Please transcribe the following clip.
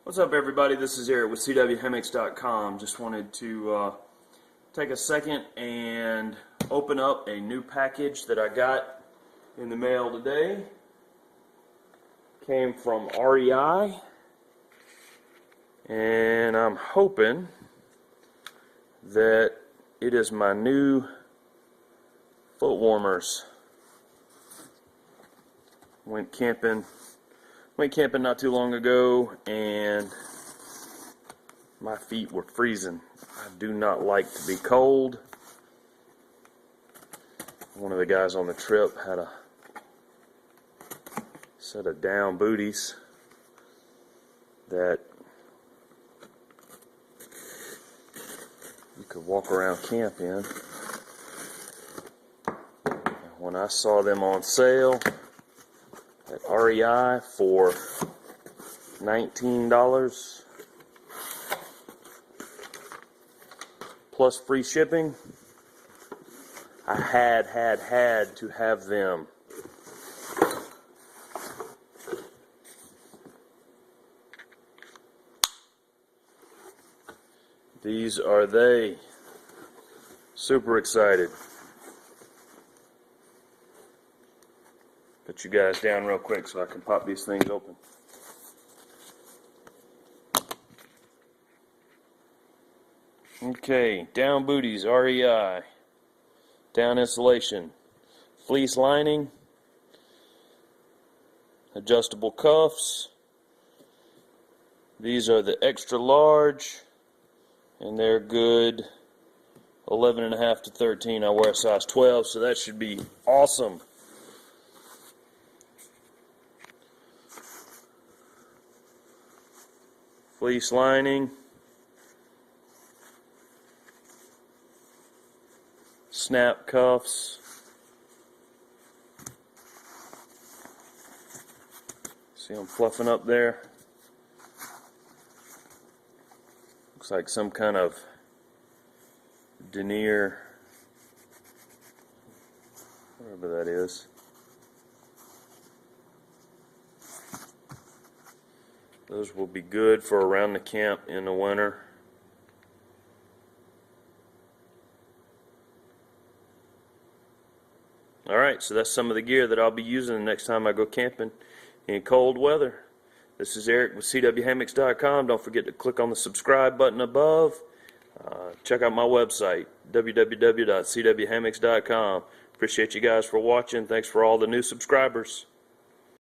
What's up, everybody? This is Eric with CWHammocks.com. Just wanted to take a second and open up a new package that I got in the mail today. Came from REI, and I'm hoping that it is my new foot warmers. Went camping not too long ago, and my feet were freezing. I do not like to be cold. One of the guys on the trip had a set of down booties that you could walk around camp in. When I saw them on sale at REI for $19 plus free shipping, I had to have them. These are they. Super excited. Put you guys down real quick so I can pop these things open. Okay, down booties, REI. Down insulation. Fleece lining. Adjustable cuffs. These are the extra large, and they're good 11.5 to 13. I wear a size 12, so that should be awesome. Fleece lining, snap cuffs, see them fluffing up there? Looks like some kind of denier, whatever that is. Those will be good for around the camp in the winter. Alright, so that's some of the gear that I'll be using the next time I go camping in cold weather. This is Eric with CWHammocks.com. Don't forget to click on the subscribe button above. Check out my website, www.cwhammocks.com. Appreciate you guys for watching. Thanks for all the new subscribers.